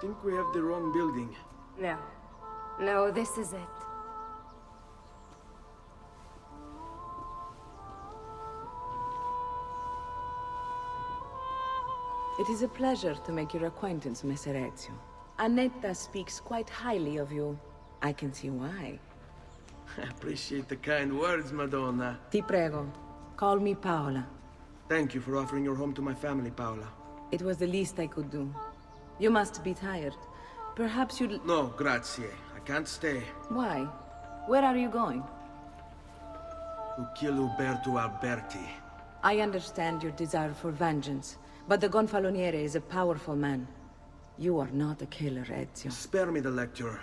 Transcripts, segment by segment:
Think we have the wrong building. No. No, this is it. It is a pleasure to make your acquaintance, Messer Ezio. Annetta speaks quite highly of you. I can see why. I appreciate the kind words, Madonna. Ti prego, call me Paola. Thank you for offering your home to my family, Paola. It was the least I could do. You must be tired. Perhaps you'd... No, grazie. I can't stay. Why? Where are you going? To kill Uberto Alberti. I understand your desire for vengeance, but the Gonfaloniere is a powerful man. You are not a killer, Ezio. Spare me the lecture.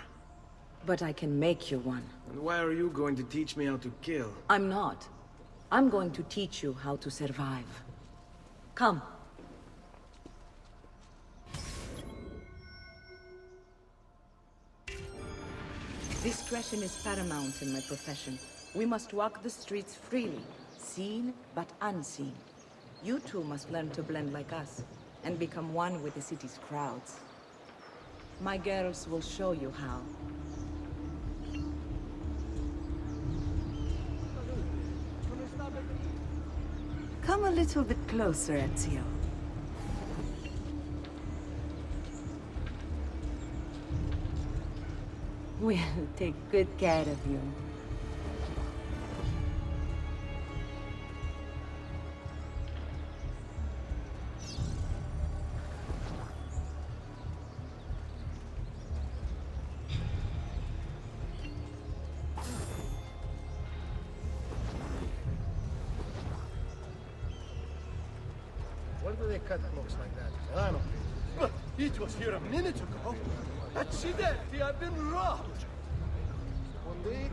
But I can make you one. And why are you going to teach me how to kill? I'm not. I'm going to teach you how to survive. Come. Discretion is paramount in my profession. We must walk the streets freely, seen but unseen. You too must learn to blend like us, and become one with the city's crowds. My girls will show you how. Come a little bit closer, Ezio. We'll take good care of you. Why do they cut clocks like that? I don't know. It was here a minute ago. Accidenti, I've been robbed. One day.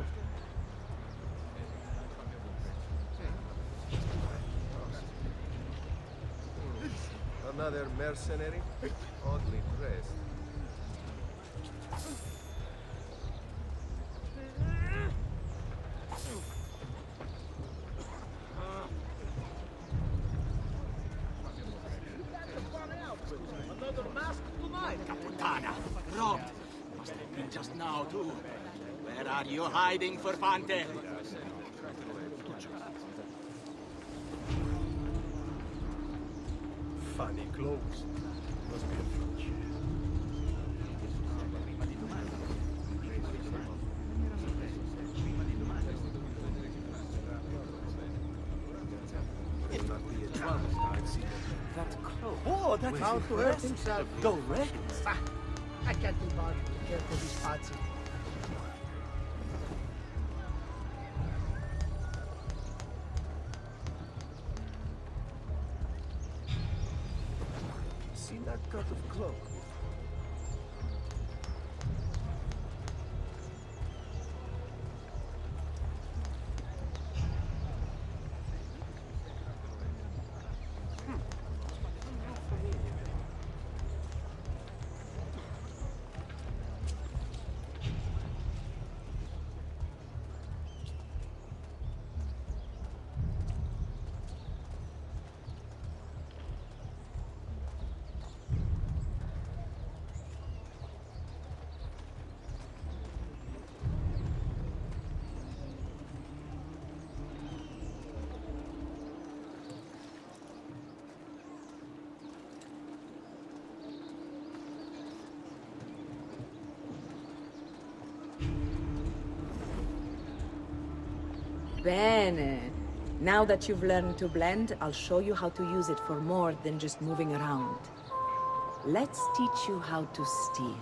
Another mercenary? Oddly dressed. Caputana, robbed. Must have been just now, too. Where are you hiding, Furfante? Funny clothes. Must be a French. That close. Oh, that's how to hurt himself. Go, Rex. I can't be bothered to care for these parts. See that cut of cloak? Bene. Now that you've learned to blend, I'll show you how to use it for more than just moving around. Let's teach you how to steal.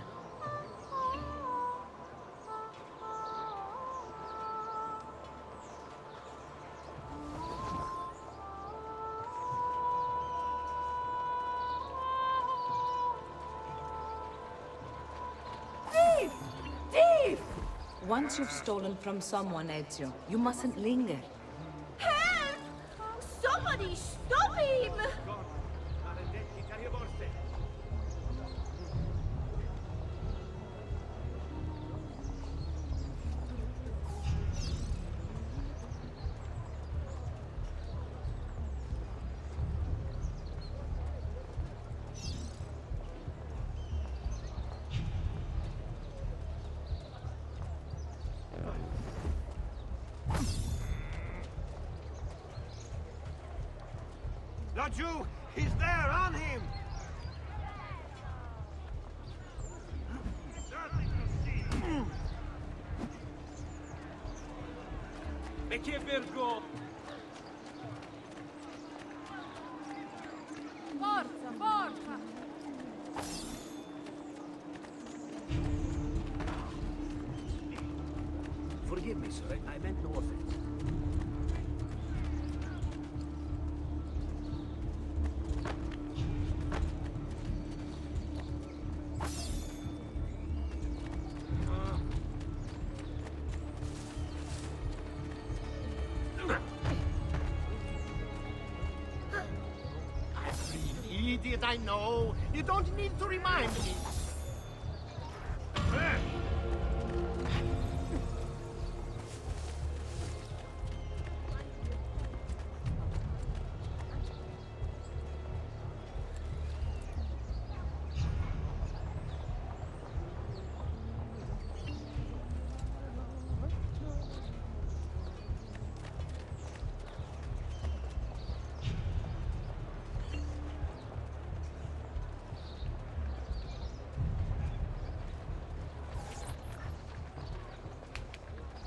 Thief! Thief! Once you've stolen from someone, Ezio, you mustn't linger. Help! Somebody stop him! Got you! He's there, on him! E che vergogna! Forza, forza! Forgive me, sir. I meant no offense. Idiot, I know. You don't need to remind me.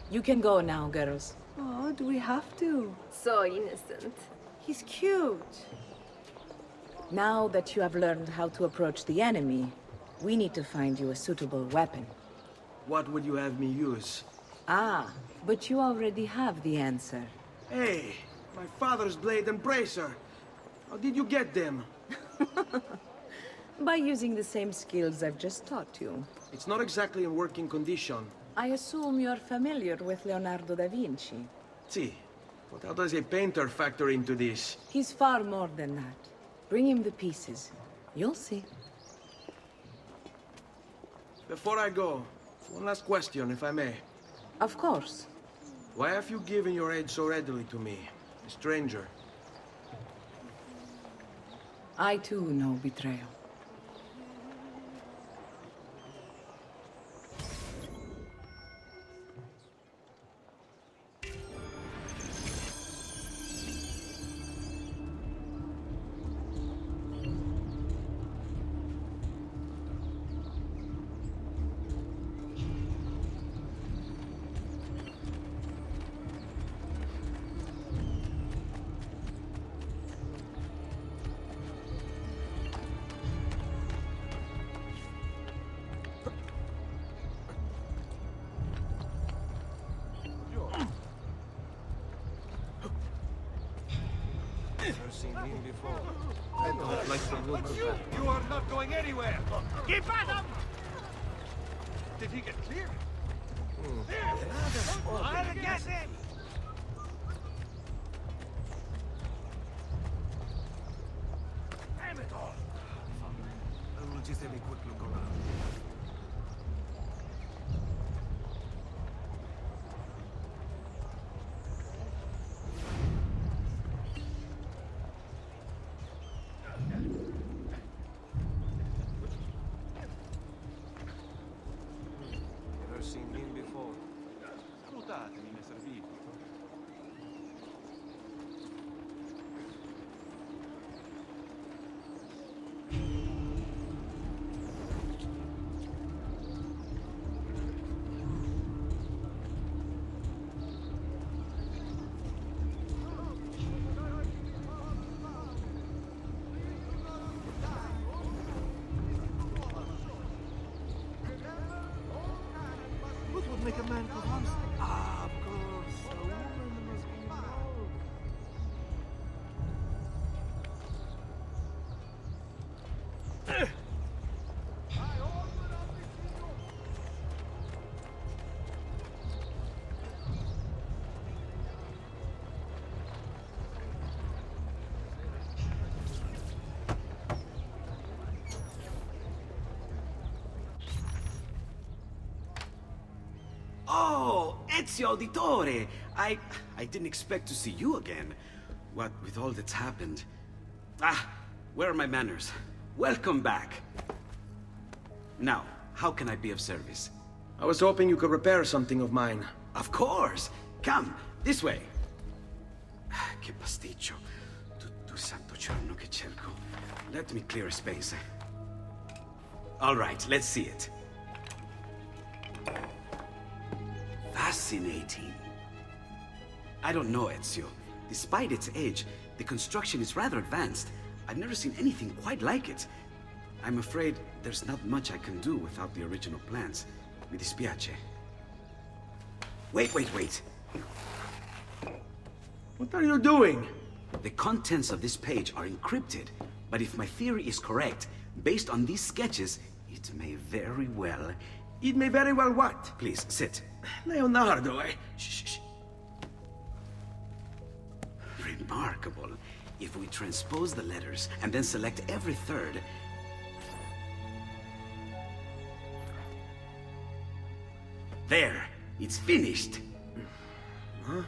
You can go now, girls. Oh, do we have to? So innocent. He's cute. Now that you have learned how to approach the enemy, we need to find you a suitable weapon. What would you have me use? Ah, but you already have the answer. Hey, my father's blade and bracer. How did you get them? By using the same skills I've just taught you. It's not exactly in working condition. I assume you're familiar with Leonardo da Vinci. See, but how does a painter factor into this? He's far more than that. Bring him the pieces. You'll see. Before I go, one last question, if I may. Of course. Why have you given your aid so readily to me, a stranger? I too know betrayal. Never seen him before. I don't like the look of that. You are not going anywhere! Keep at him! Did he get clear? I'll get him! Damn it all! I will just have a quick look around. Never seen him before. Salutatemi, Messer Vito. What would make a man go homesick? Ah, of course. A woman must be involved. Oh, Ezio Auditore! I didn't expect to see you again. What with all that's happened. Ah, where are my manners? Welcome back. Now, how can I be of service? I was hoping you could repair something of mine. Of course! Come, this way! Che pasticcio. Tu santo giorno che cerco. Let me clear a space. All right, let's see it. Fascinating. I don't know, Ezio. Despite its age, the construction is rather advanced. I've never seen anything quite like it. I'm afraid there's not much I can do without the original plans. Mi dispiace. Wait. What are you doing? The contents of this page are encrypted, but if my theory is correct, based on these sketches, it may very well... It may very well what? Please, sit. Leonardo, Shh. Remarkable. If we transpose the letters and then select every third... There! It's finished! Huh?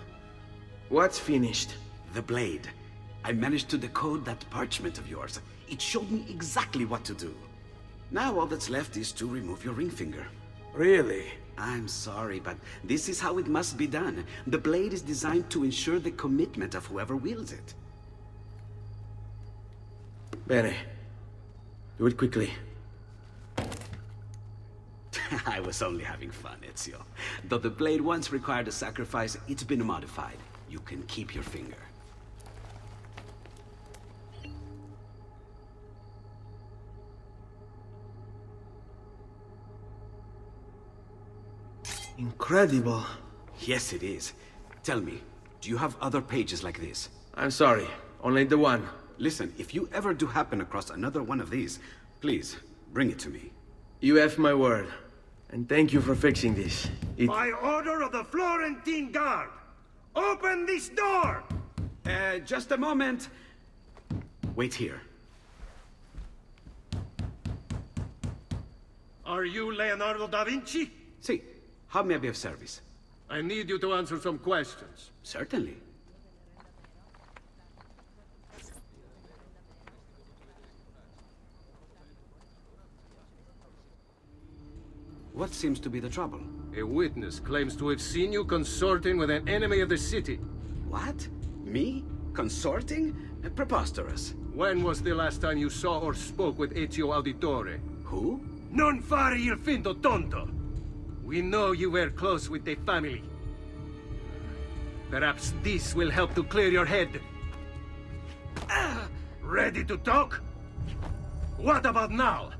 What's finished? The blade. I managed to decode that parchment of yours. It showed me exactly what to do. Now all that's left is to remove your ring finger. Really? I'm sorry, but this is how it must be done. The blade is designed to ensure the commitment of whoever wields it. Bene. Do it quickly. I was only having fun, Ezio. Though the blade once required a sacrifice, it's been modified. You can keep your finger. Incredible. Yes, it is. Tell me, do you have other pages like this? I'm sorry. Only the one. Listen, if you ever do happen across another one of these, please, bring it to me. You have my word. And thank you for fixing this. By order of the Florentine Guard, open this door! Just a moment. Wait here. Are you Leonardo da Vinci? See, how may I be of service? I need you to answer some questions. Certainly. What seems to be the trouble? A witness claims to have seen you consorting with an enemy of the city. What? Me? Consorting? Preposterous. When was the last time you saw or spoke with Ezio Auditore? Who? Non fare il finto tonto! We know you were close with the family. Perhaps this will help to clear your head. Ready to talk? What about now?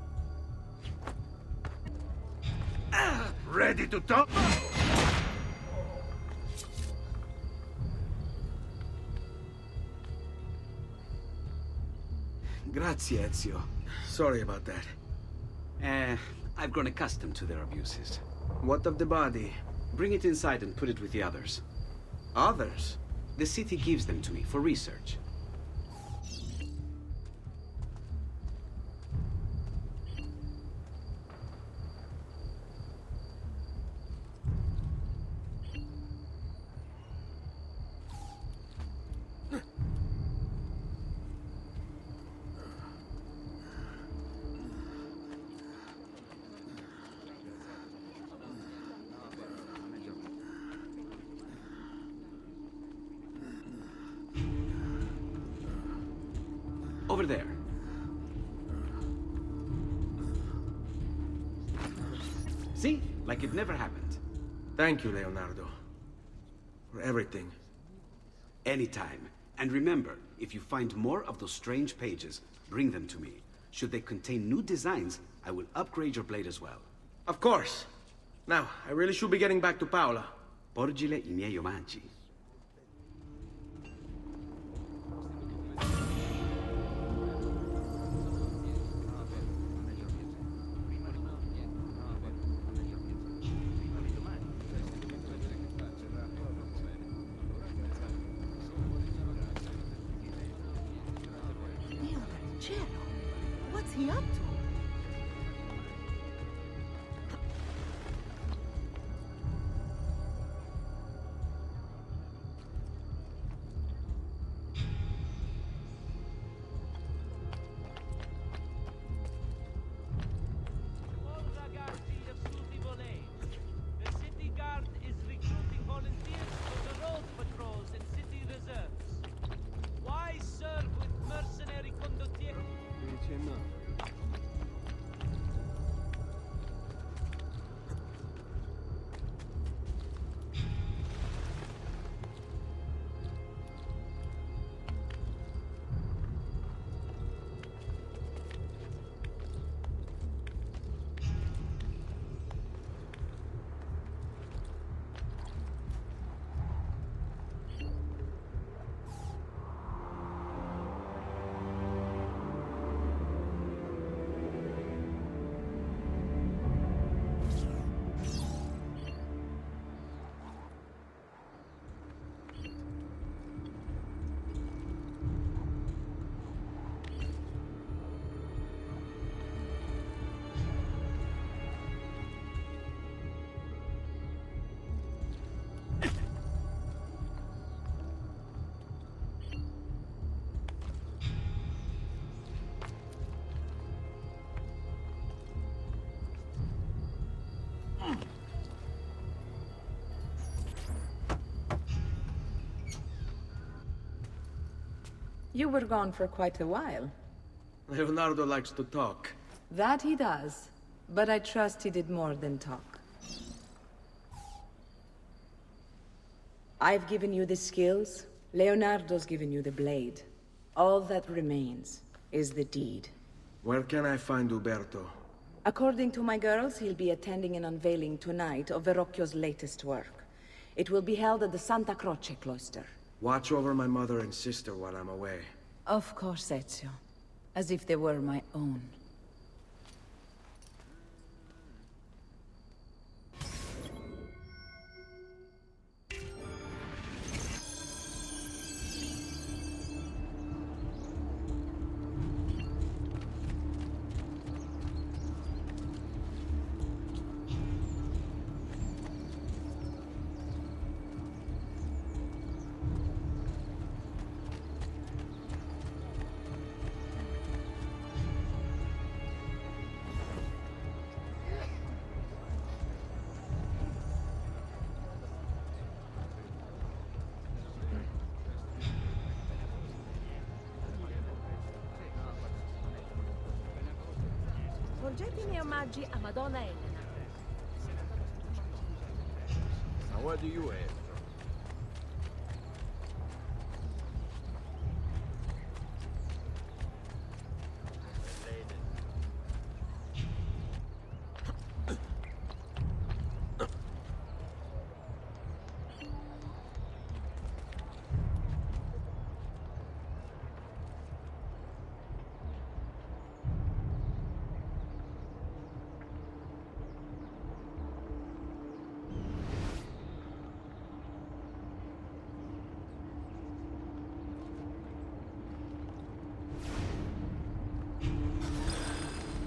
Ready to talk? Grazie, Ezio. Sorry about that. I've grown accustomed to their abuses. What of the body? Bring it inside and put it with the others. Others? The city gives them to me for research. Over there. See? Like it never happened. Thank you, Leonardo. For everything. Anytime. And remember, if you find more of those strange pages, bring them to me. Should they contain new designs, I will upgrade your blade as well. Of course. Now, I really should be getting back to Paola. Porgile I miei omaggi. What's he up to? You were gone for quite a while. Leonardo likes to talk. That he does. But I trust he did more than talk. I've given you the skills. Leonardo's given you the blade. All that remains is the deed. Where can I find Uberto? According to my girls, he'll be attending an unveiling tonight of Verrocchio's latest work. It will be held at the Santa Croce cloister. Watch over my mother and sister while I'm away. Of course, Ezio. As if they were my own. Porgete i miei omaggi a Madonna Elena. Now what do you have?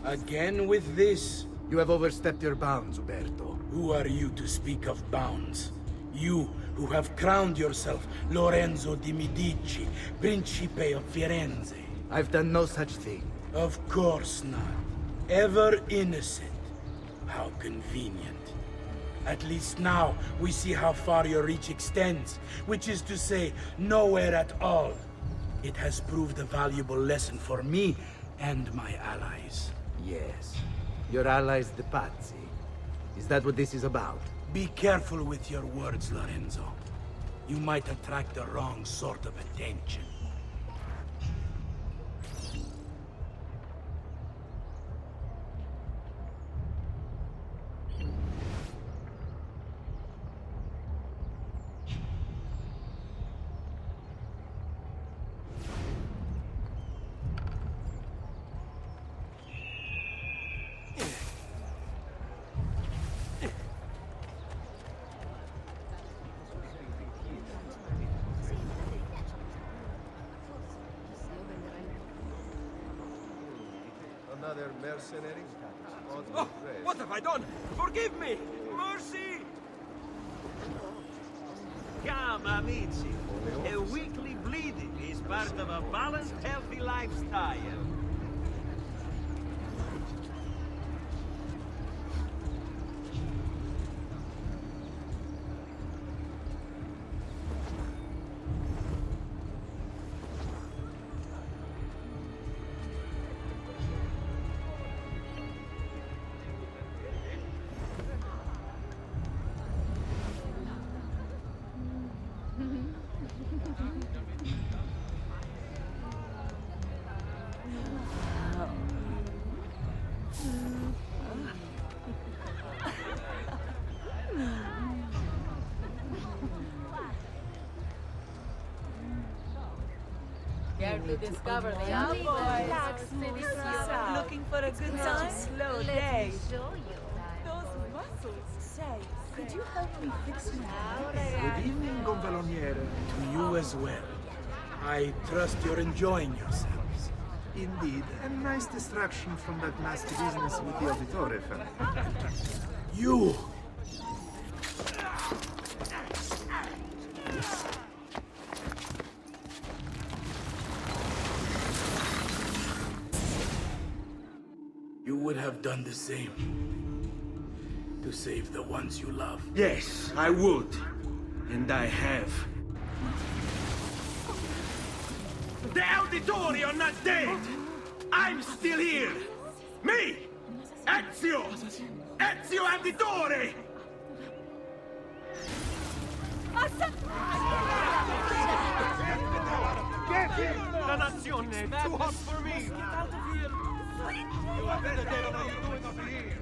Again with this? You have overstepped your bounds, Uberto. Who are you to speak of bounds? You who have crowned yourself Lorenzo di Medici, Principe of Firenze. I've done no such thing. Of course not. Ever innocent. How convenient. At least now we see how far your reach extends, which is to say, nowhere at all. It has proved a valuable lesson for me and my allies. Yes. Your allies, the Pazzi. Is that what this is about? Be careful with your words, Lorenzo. You might attract the wrong sort of attention. Another mercenary? Oh, what have I done? Forgive me! Mercy! Come, amici. A weekly bleeding is part of a balanced, healthy lifestyle. Care to discover the outboys? Looking for a good time? Slow day. Those muscles. Say, could you help me fix my Good evening, Gonfaloniere. To you as well. I trust you're enjoying yourselves. Indeed, a nice distraction from that nasty business with the Auditore family. You! You would have done the same. To save the ones you love. Yes, I would. And I have. The Auditori are not dead! I'm still here! Me! Ezio! Ezio Auditore! Get him! La Nazione, too hot for me! Get out of here! You are better dead. What are you doing over here?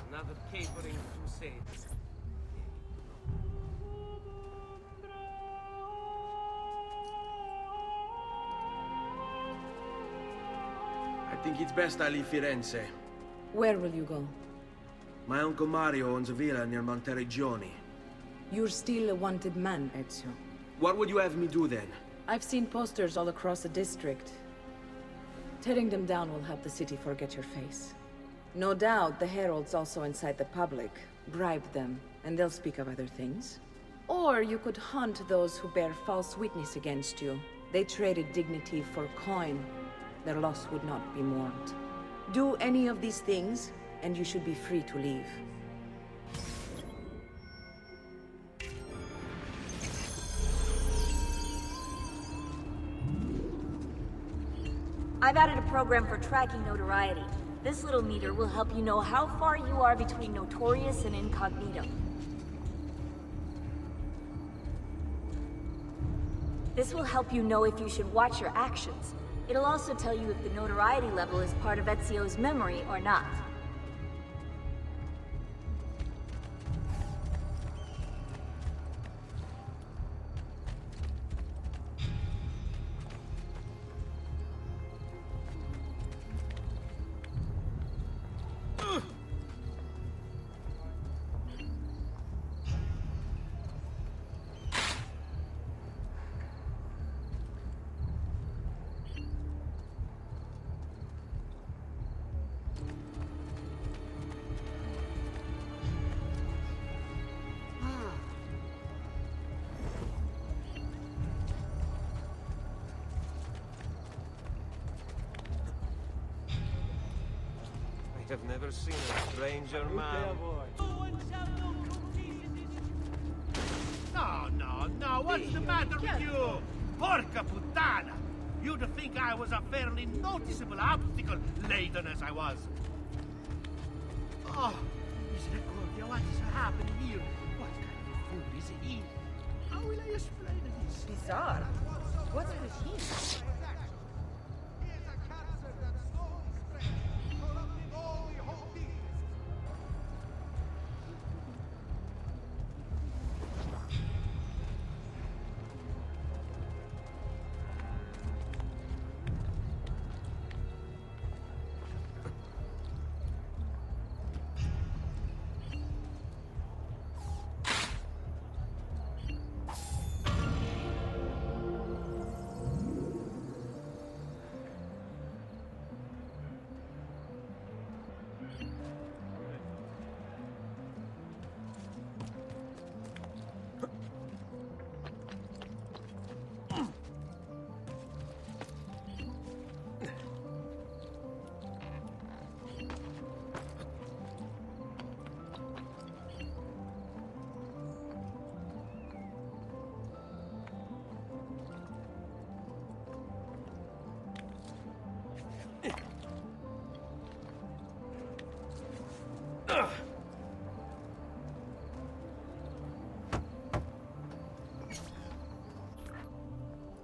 Another capering crusade. I think it's best I leave Firenze. Where will you go? My Uncle Mario owns a villa near Monteregioni. You're still a wanted man, Ezio. What would you have me do then? I've seen posters all across the district. Tearing them down will help the city forget your face. No doubt the heralds also incite the public. Bribe them, and they'll speak of other things. Or you could hunt those who bear false witness against you. They traded dignity for coin. Their loss would not be mourned. Do any of these things, and you should be free to leave. I've added a program for tracking notoriety. This little meter will help you know how far you are between notorious and incognito. This will help you know if you should watch your actions. It'll also tell you if the notoriety level is part of Ezio's memory or not. have never seen a stranger man. No, what's the matter with you? Porca puttana! You'd think I was a fairly noticeable obstacle, laden as I was. Oh, Misericordia, what is happening here? What kind of food is he? How will I explain this? Bizarre. What's with him?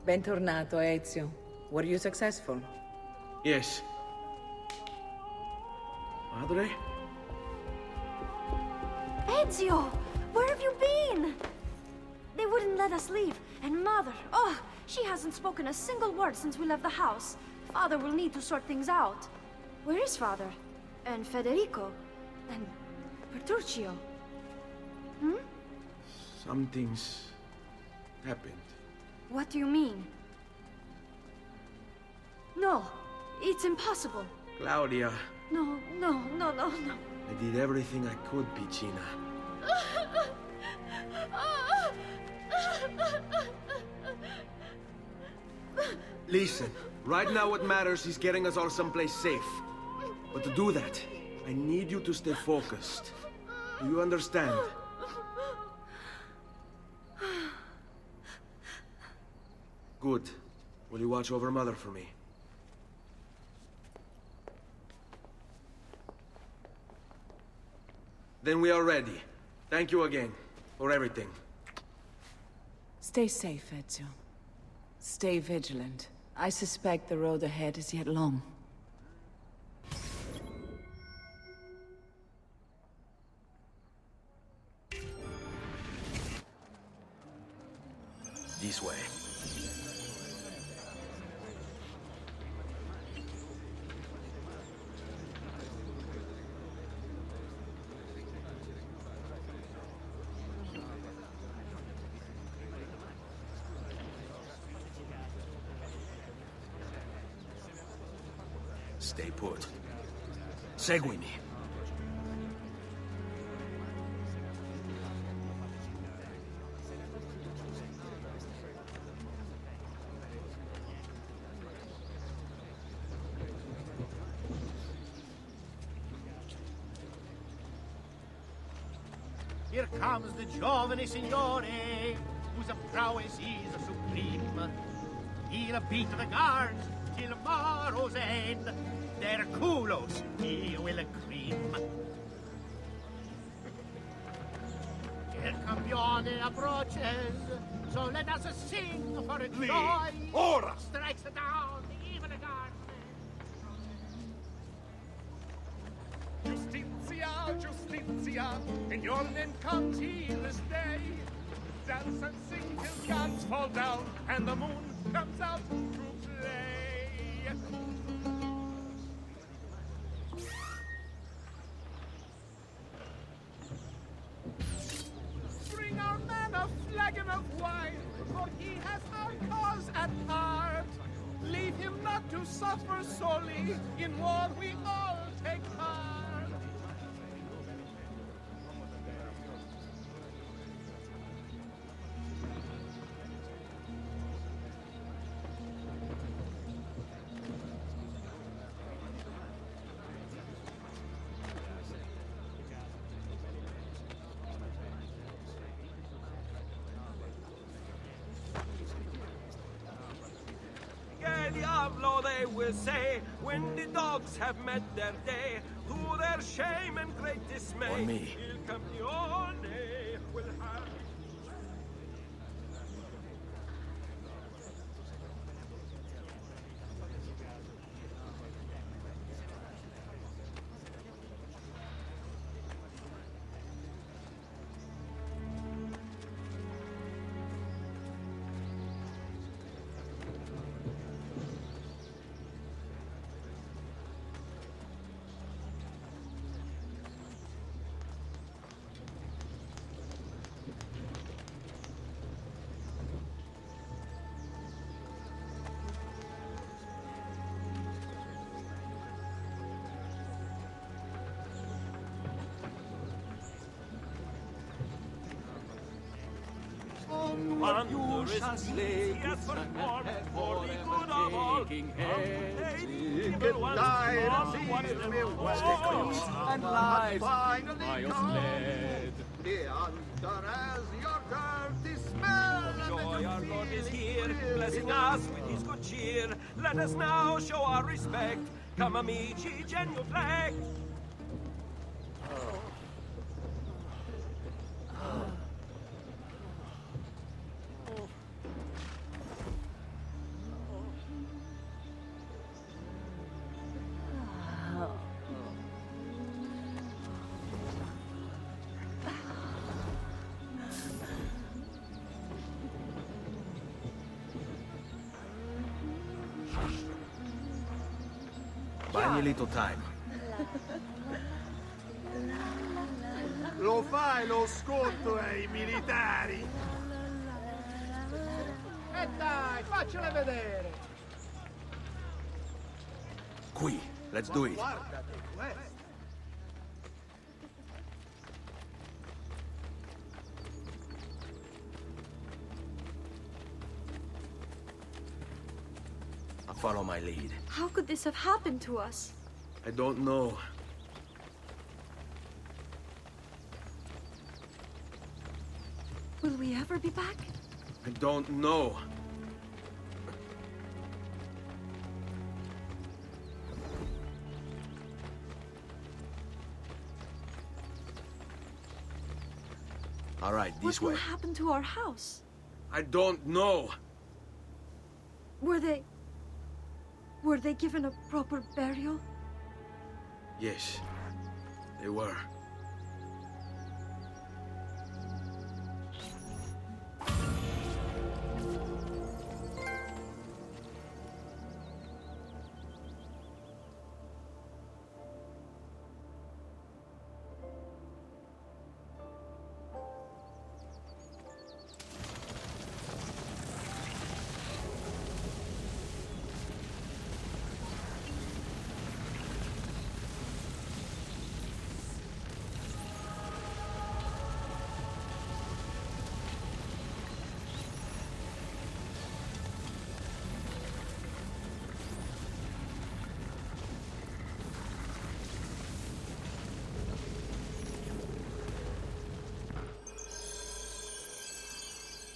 Bentornato, Ezio. Were you successful? Yes. Padre? Ezio! Where have you been? They wouldn't let us leave. And Mother, oh, she hasn't spoken a single word since we left the house. Father will need to sort things out. Where is Father? And Federico? And Petruccio? Hmm? Something's happened. What do you mean? No, it's impossible. Claudia. No. I did everything I could, Piccina. Listen, right now what matters is getting us all someplace safe. But to do that, I need you to stay focused. Do you understand? Good. Will you watch over Mother for me? Then we are ready. Thank you again for everything. Stay safe, Ezio. Stay vigilant. I suspect the road ahead is yet long. This way. Stay put. Seguimi. Here comes the giovane signore, whose prowess is supreme. He'll beat the guards till tomorrow's end. Their culos he will cream. El campione approaches, so let us sing for joy. Ora! Strikes down even a guardsman. Justitia, in your name comes he this day. Dance and sing till gods fall down, and the moon comes out to play. Bring our man a flagon of wine, for he has our cause at heart. Leave him not to suffer sorely, in war we all take part. they will say when the dogs have met their day. To their shame and great dismay, On me. Il campione will have... Wondrous slay, he has performed for the good of all. Evil ones, all wants me well, And lives finally come. The altar as your dirty smell. Joy, our Lord is here, blessing us with his good cheer. Let us now show our respect. Come, amici, genuflect. Buy me a little time. Lo fai lo sconto ai militari? E dai, faccele vedere. Qui, let's do it. Guardate questo. Follow my lead. How could this have happened to us? I don't know. Will we ever be back? I don't know. All right, this way. What will happen to our house? I don't know. Were they given a proper burial? Yes, they were.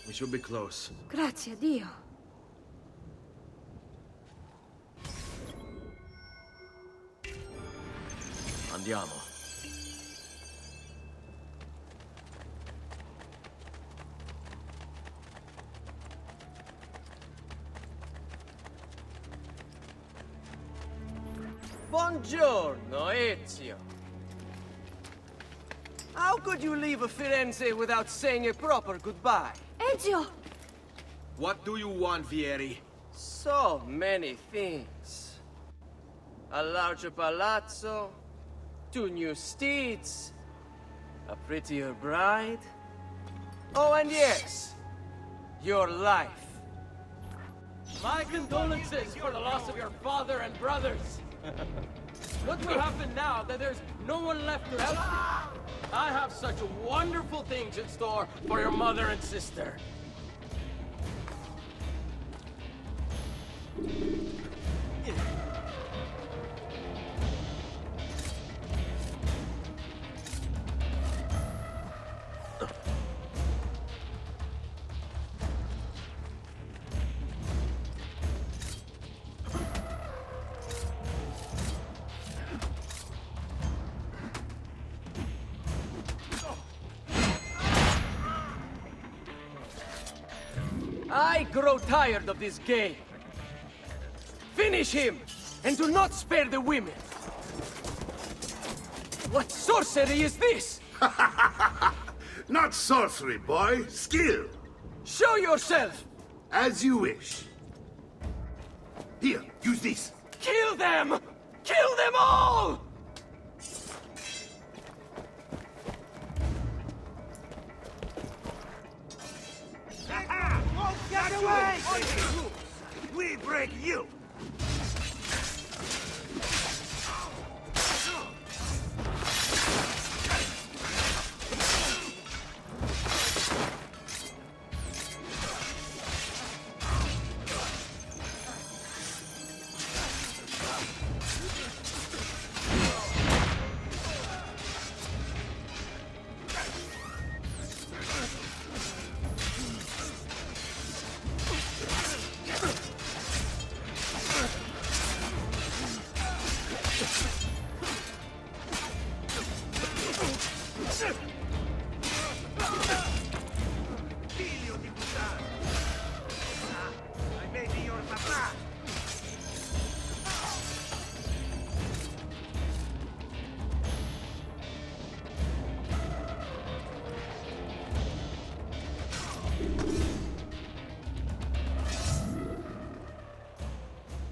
We should be close. Grazie a Dio. Andiamo. Buongiorno, Ezio. How could you leave a Firenze without saying a proper goodbye? Ezio! What do you want, Vieri? So many things. A larger palazzo, 2 new steeds, a prettier bride. Oh, and yes, your life. My condolences for the loss of your father and brothers. What will happen now that there's no one left to help you? I have such wonderful things in store for your mother and sister. I grow tired of this game. Finish him, and do not spare the women. What sorcery is this? Not sorcery, boy. Skill. Show yourself! As you wish. Here, use this. Kill them! Kill them all! Get away! We break you!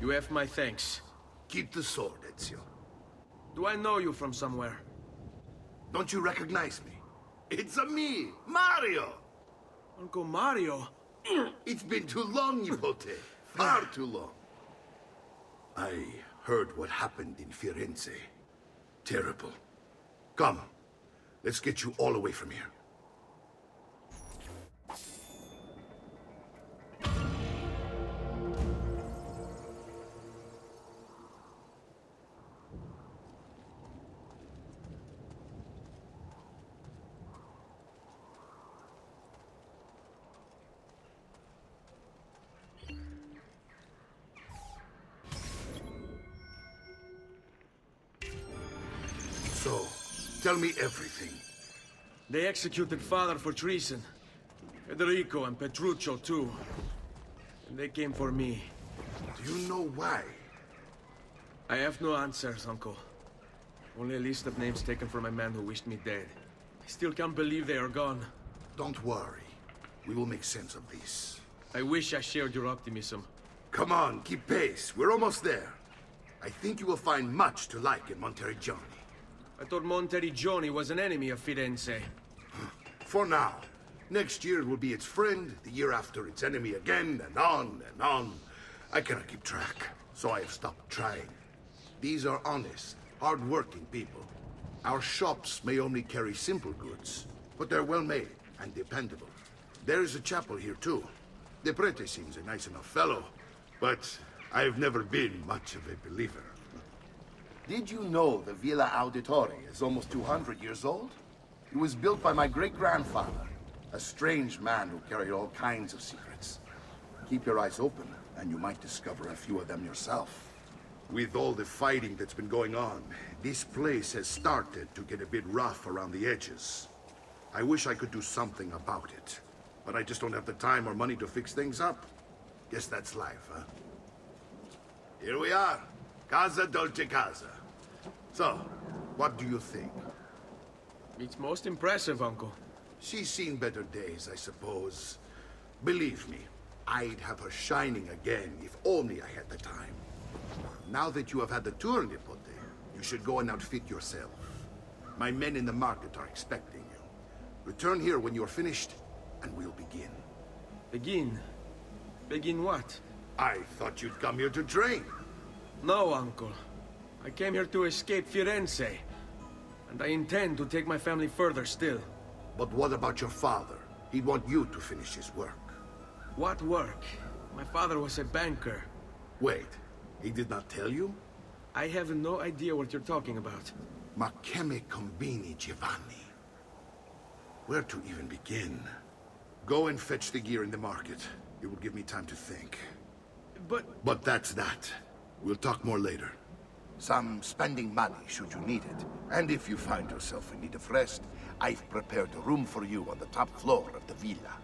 You have my thanks. Keep the sword, Ezio. Do I know you from somewhere? Don't you recognize me? It's me, Mario! Uncle Mario? It's been too long, Nipote. Far too long. I heard what happened in Firenze. Terrible. Come, let's get you all away from here. So, tell me everything. They executed Father for treason. Federico and Petruccio, too. And they came for me. Do you know why? I have no answers, Uncle. Only a list of names taken from a man who wished me dead. I still can't believe they are gone. Don't worry. We will make sense of this. I wish I shared your optimism. Come on, keep pace. We're almost there. I think you will find much to like in Monteriggioni. I thought Monteriggioni was an enemy of Firenze. For now. Next year it will be its friend, the year after its enemy again, and on and on. I cannot keep track, so I have stopped trying. These are honest, hard-working people. Our shops may only carry simple goods, but they're well-made and dependable. There is a chapel here, too. The prete seems a nice enough fellow, but I've never been much of a believer. Did you know the Villa Auditore is almost 200 years old? It was built by my great-grandfather, a strange man who carried all kinds of secrets. Keep your eyes open, and you might discover a few of them yourself. With all the fighting that's been going on, this place has started to get a bit rough around the edges. I wish I could do something about it, but I just don't have the time or money to fix things up. Guess that's life, huh? Here we are. Casa Dolce Casa. So, what do you think? It's most impressive, Uncle. She's seen better days, I suppose. Believe me, I'd have her shining again if only I had the time. Now that you have had the tour, Nipote, you should go and outfit yourself. My men in the market are expecting you. Return here when you're finished, and we'll begin. Begin? Begin what? I thought you'd come here to train. No, Uncle. I came here to escape Firenze. And I intend to take my family further still. But what about your father? He'd want you to finish his work. What work? My father was a banker. Wait, he did not tell you? I have no idea what you're talking about. Ma che me combini, Giovanni? Where to even begin? Go and fetch the gear in the market. It will give me time to think. But that's that. We'll talk more later. Some spending money should you need it. And if you find yourself in need of rest, I've prepared a room for you on the top floor of the villa.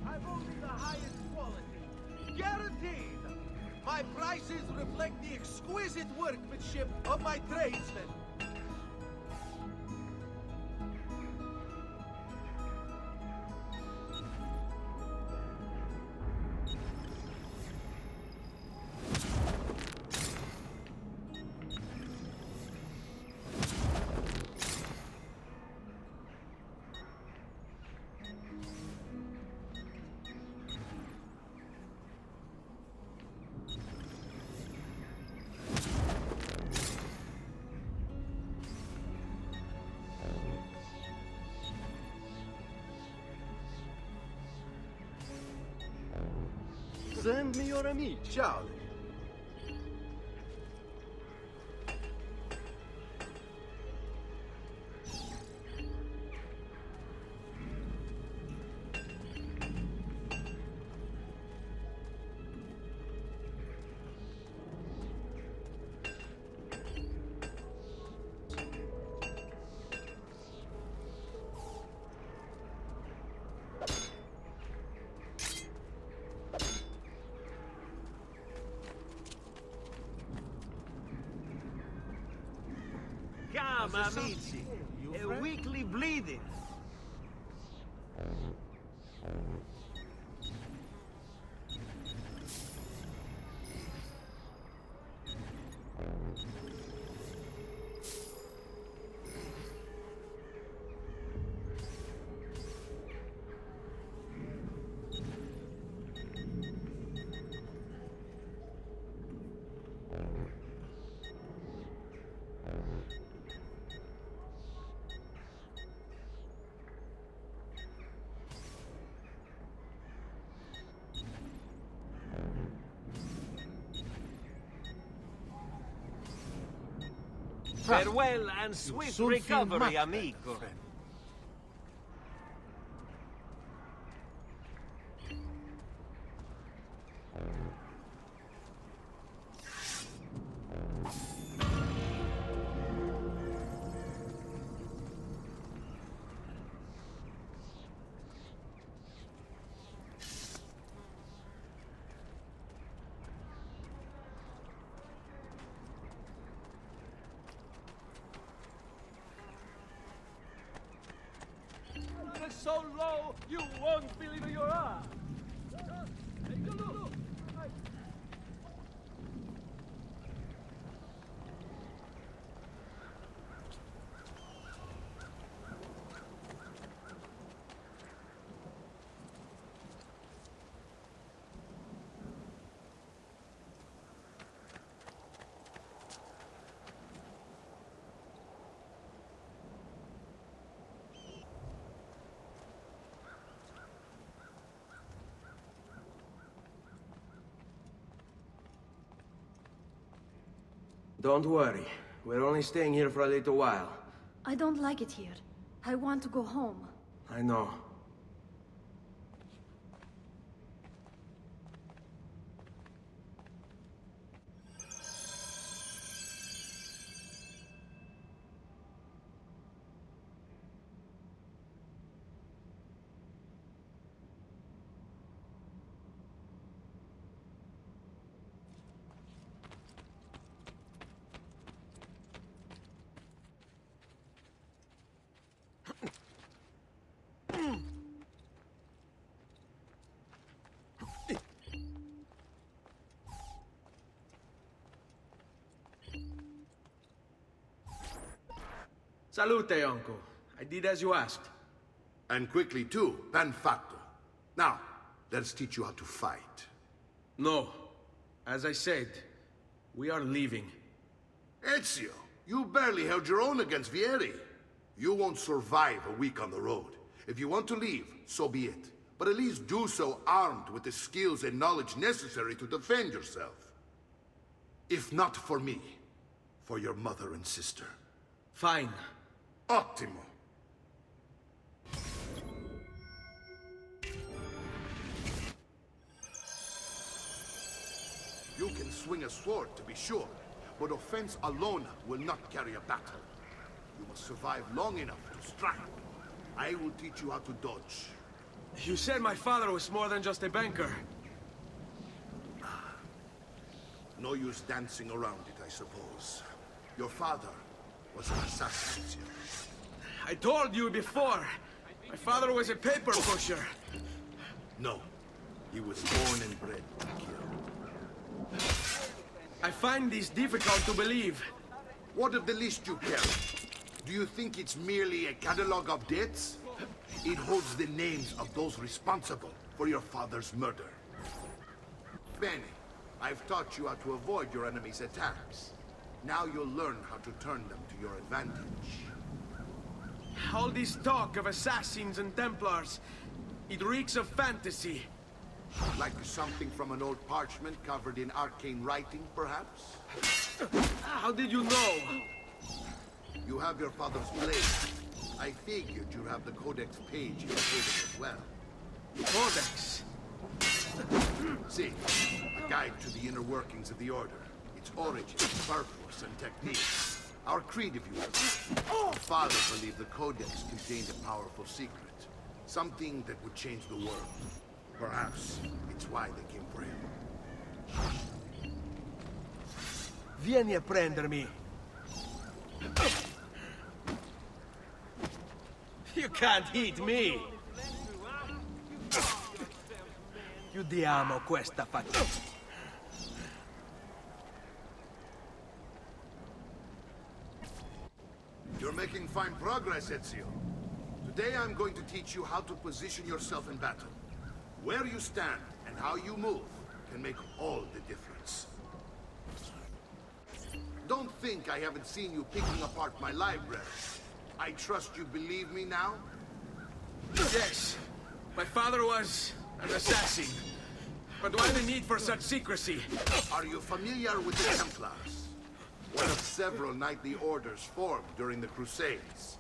I've only the highest quality. Guaranteed! My prices reflect the exquisite workmanship of my tradesmen. Send me your amici. Ciao. Come, amici. A weekly bleeding. Farewell and swift recovery, amico. So low, you won't believe your eyes. Look. Don't worry. We're only staying here for a little while. I don't like it here. I want to go home. I know. Salute, uncle. I did as you asked. And quickly too, ben fatto. Now, let's teach you how to fight. No. As I said, we are leaving. Ezio, you barely held your own against Vieri. You won't survive a week on the road. If you want to leave, so be it. But at least do so armed with the skills and knowledge necessary to defend yourself. If not for me, for your mother and sister. Fine. Ottimo. You can swing a sword, to be sure, but offense alone will not carry a battle. You must survive long enough to strike. I will teach you how to dodge. You said my father was more than just a banker. No use dancing around it, I suppose. Your father was an assassin, Ezio. I told you before. My father was a paper pusher. No. He was born and bred to kill. I find this difficult to believe. What of the list you carry? Do you think it's merely a catalog of deaths? It holds the names of those responsible for your father's murder. Bene, I've taught you how to avoid your enemy's attacks. Now you'll learn how to turn them to your advantage. All this talk of assassins and Templars, it reeks of fantasy. Like something from an old parchment covered in arcane writing, perhaps? How did you know? You have your father's blade. I figured you'd have the Codex page in the building as well. Codex? See, a guide to the inner workings of the Order. Its origin, purpose, and techniques. Our creed, if you will. My father believed the Codex contained a powerful secret. Something that would change the world. Perhaps it's why they came for him. Vieni a prendermi. You can't hit me! Chiudiamo questa faccenda. You're making fine progress, Ezio. Today I'm going to teach you how to position yourself in battle. Where you stand and how you move can make all the difference. Don't think I haven't seen you picking apart my library. I trust you believe me now? Yes. My father was an assassin. But why the need for such secrecy? Are you familiar with the Templars? One of several knightly orders formed during the Crusades.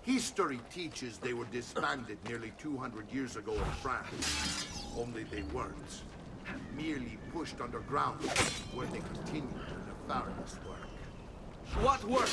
History teaches they were disbanded nearly 200 years ago in France. Only they weren't. Merely pushed underground, where they continued their nefarious work. What work?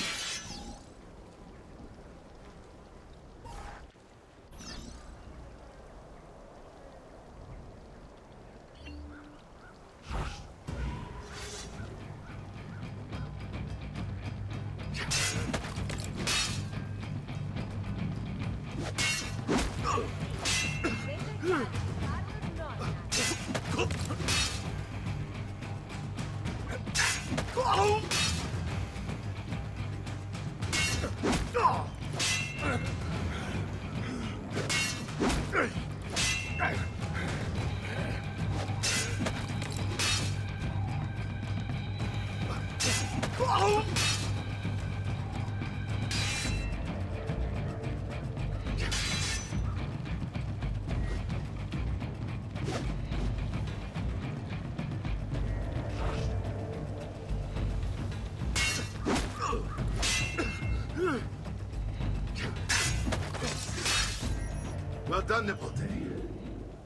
done, Nipote.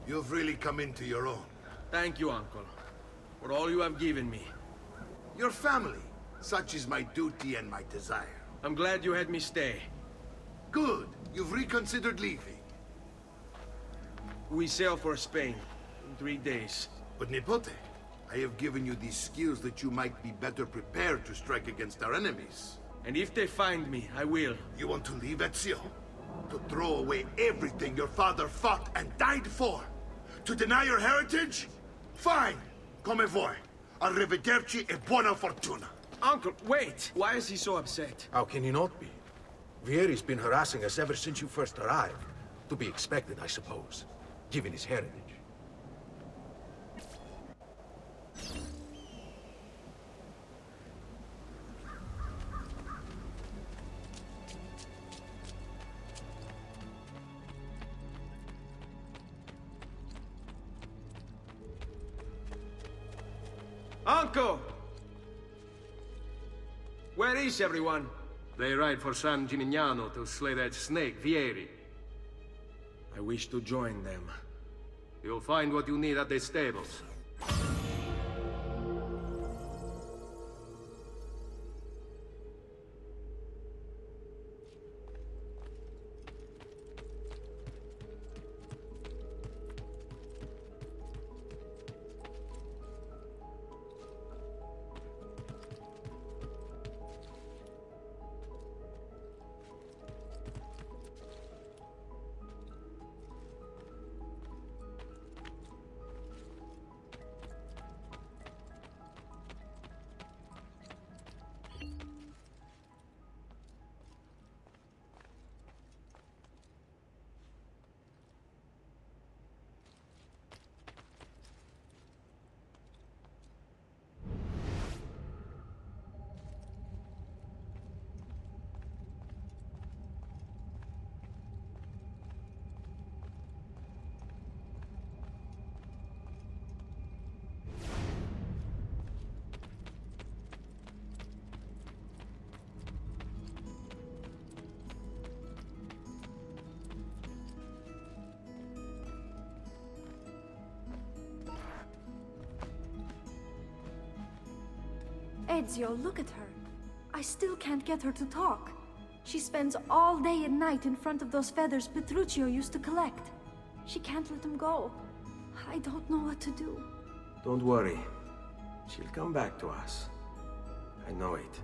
You've really come into your own. Thank you, Uncle, for all you have given me. Your family. Such is my duty and my desire. I'm glad you had me stay. Good. You've reconsidered leaving. We sail for Spain in 3 days. But Nipote, I have given you these skills that you might be better prepared to strike against our enemies. And if they find me, I will. You want to leave, Ezio? To throw away everything your father fought and died for? To deny your heritage? Fine. Come vuoi. Arrivederci e buona fortuna. Uncle, wait! Why is he so upset? How can he not be? Vieri's been harassing us ever since you first arrived. To be expected, I suppose, given his heritage. Uncle! Where is everyone? They ride for San Gimignano to slay that snake, Vieri. I wish to join them. You'll find what you need at the stables. Ezio, look at her. I still can't get her to talk. She spends all day and night in front of those feathers Petruchio used to collect. She can't let them go. I don't know what to do. Don't worry. She'll come back to us. I know it.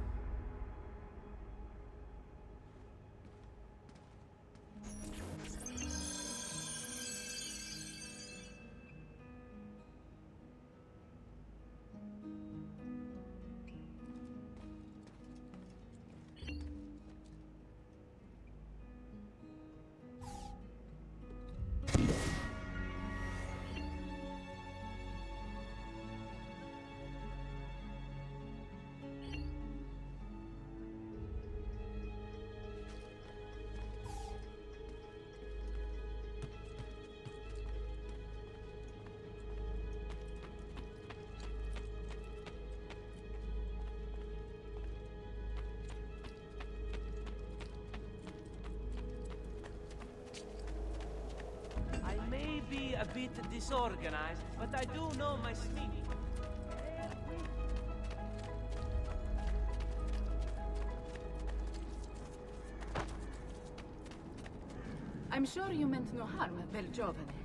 A bit disorganized, but I do know my speed. I'm sure you meant no harm, bel giovane.